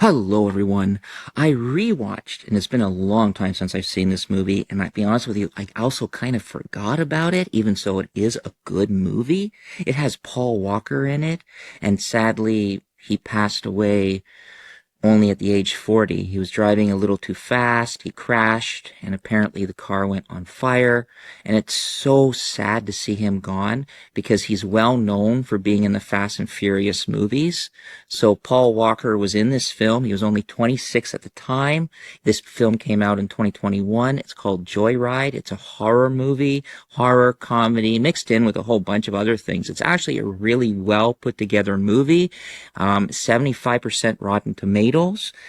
Hello, everyone. I rewatched, and it's been a long time since I've seen this movie, and I'll be honest with you, I also kind of forgot about it, even so it is a good movie. It has Paul Walker in it, and sadly, he passed away only at the age 40. He was driving a little too fast, he crashed, and apparently the car went on fire. And it's so sad to see him gone because he's well known for being in the Fast and Furious movies. So Paul Walker was in this film. He was only 26 at the time. This film came out in 2021. It's called Joyride. It's a horror movie, horror comedy mixed in with a whole bunch of other things. It's actually a really well put together movie. 75% Rotten Tomatoes,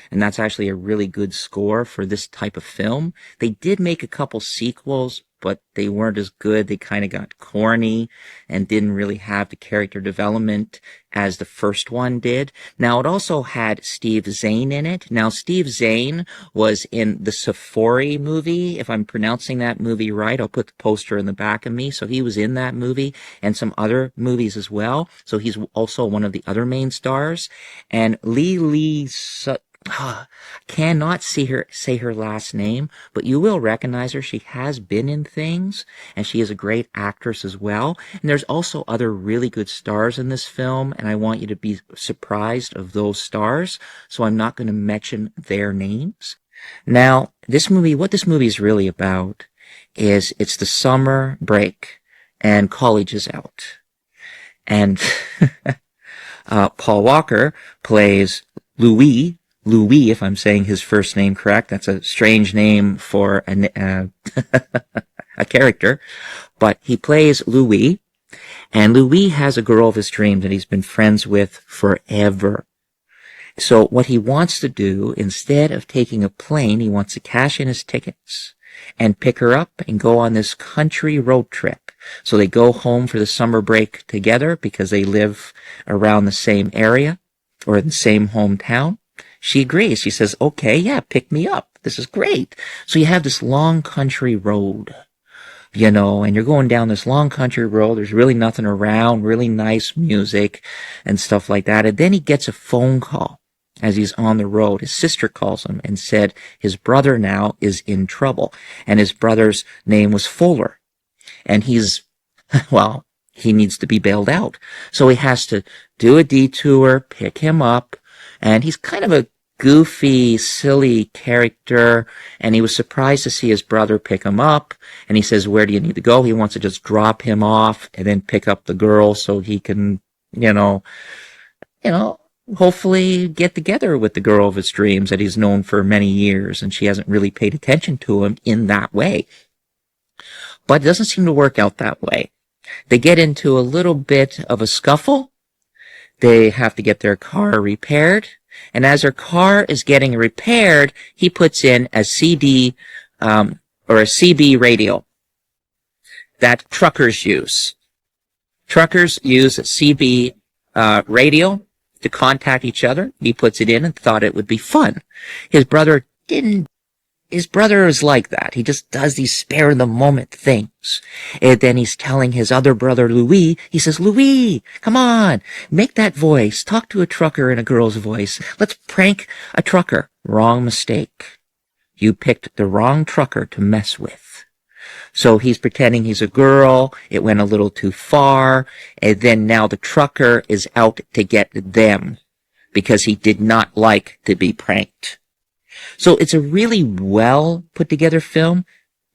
and that's actually a really good score for this type of film. They did make a couple sequels, but they weren't as good. They kind of got corny and didn't really have the character development as the first one did. Now, it also had Steve Zahn in it. Now, Steve Zahn was in the Safari movie. If I'm pronouncing that movie right, I'll put the poster in the back of me. So he was in that movie and some other movies as well. So he's also one of the other main stars. And cannot say her last name, but you will recognize her. She has been in things, and she is a great actress as well. And there's also other really good stars in this film, and I want you to be surprised of those stars, so I'm not going to mention their names. Now, what this movie is really about is it's the summer break, and college is out. And Paul Walker plays Louis, if I'm saying his first name correct. That's a strange name for a character. But he plays Louis, and Louis has a girl of his dreams that he's been friends with forever. So what he wants to do, instead of taking a plane, he wants to cash in his tickets and pick her up and go on this country road trip. So they go home for the summer break together because they live around the same area or in the same hometown. She agrees. She says, okay, yeah, pick me up. This is great. So you have this long country road, and you're going down this long country road. There's really nothing around, really nice music and stuff like that. And then he gets a phone call as he's on the road. His sister calls him and said his brother now is in trouble. And his brother's name was Fuller. And he needs to be bailed out. So he has to do a detour, pick him up, and he's kind of a goofy, silly character, and he was surprised to see his brother pick him up, and he says, where do you need to go? He wants to just drop him off and then pick up the girl so he can, hopefully get together with the girl of his dreams that he's known for many years, and she hasn't really paid attention to him in that way. But it doesn't seem to work out that way. They get into a little bit of a scuffle. They have to get their car repaired. And as her car is getting repaired, he puts in a CD, or a CB radio that truckers use. Truckers use a CB, radio to contact each other. He puts it in and thought it would be fun. His brother is like that. He just does these spare in the moment things. And then he's telling his other brother, Louis, he says, Louis, come on, make that voice. Talk to a trucker in a girl's voice. Let's prank a trucker. Wrong mistake. You picked the wrong trucker to mess with. So he's pretending he's a girl. It went a little too far. And then now the trucker is out to get them because he did not like to be pranked. So it's a really well put together film,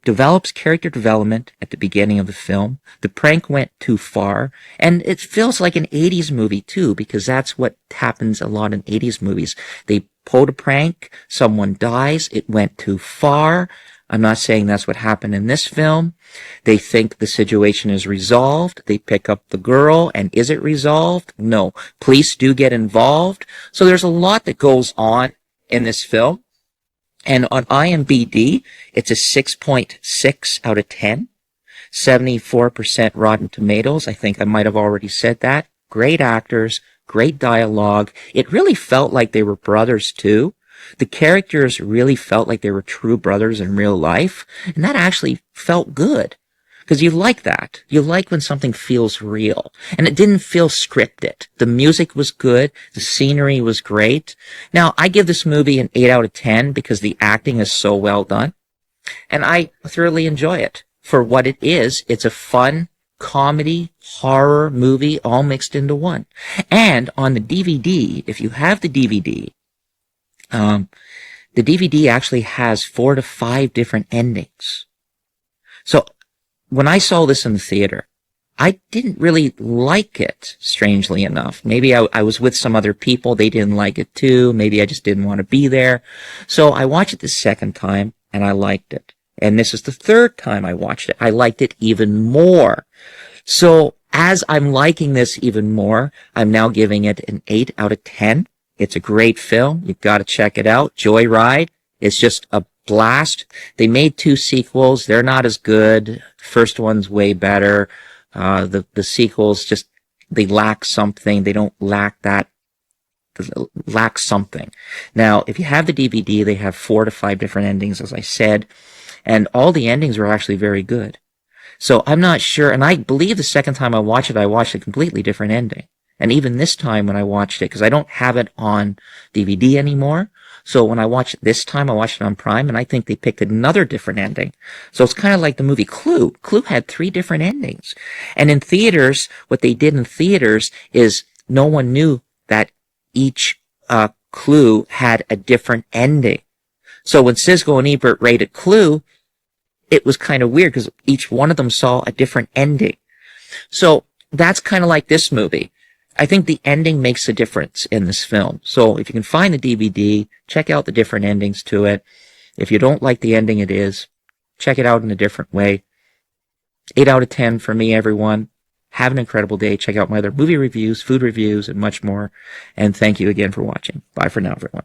develops character development at the beginning of the film. The prank went too far, and it feels like an 80s movie too, because that's what happens a lot in 80s movies. They pulled a prank, someone dies, it went too far. I'm not saying that's what happened in this film. They think the situation is resolved. They pick up the girl, and is it resolved? No. Police do get involved. So there's a lot that goes on in this film. And on IMDb, it's a 6.6 out of 10, 74% Rotten Tomatoes. I think I might have already said that. Great actors, great dialogue. It really felt like they were brothers too. The characters really felt like they were true brothers in real life, and that actually felt good. Because you like that. You like when something feels real. And it didn't feel scripted. The music was good. The scenery was great. Now, I give this movie an 8 out of 10 because the acting is so well done. And I thoroughly enjoy it for what it is. It's a fun comedy, horror movie all mixed into one. And on the DVD, if you have the DVD, the DVD actually has 4 to 5 different endings. So when I saw this in the theater, I didn't really like it, strangely enough. Maybe I was with some other people. They didn't like it too. Maybe I just didn't want to be there. So I watched it the second time and I liked it. And this is the third time I watched it. I liked it even more. So as I'm liking this even more, I'm now giving it an 8 out of 10. It's a great film. You've got to check it out. Joyride is just a blast. They made 2 sequels. They're not as good. First one's way better. The sequels just, they lack something. They don't lack that. Lack something. Now, if you have the DVD, they have 4 to 5 different endings, as I said. And all the endings were actually very good. So I'm not sure, and I believe the second time I watched a completely different ending. And even this time when I watched it, because I don't have it on DVD anymore, so when I watched it this time, I watched it on Prime, and I think they picked another different ending. So it's kind of like the movie Clue. Clue had 3 different endings. And in theaters, what they did in theaters is no one knew that each Clue had a different ending. So when Siskel and Ebert rated Clue, it was kind of weird because each one of them saw a different ending. So that's kind of like this movie. I think the ending makes a difference in this film. So if you can find the DVD, check out the different endings to it. If you don't like the ending it is, check it out in a different way. 8 out of 10 for me, everyone. Have an incredible day. Check out my other movie reviews, food reviews, and much more. And thank you again for watching. Bye for now, everyone.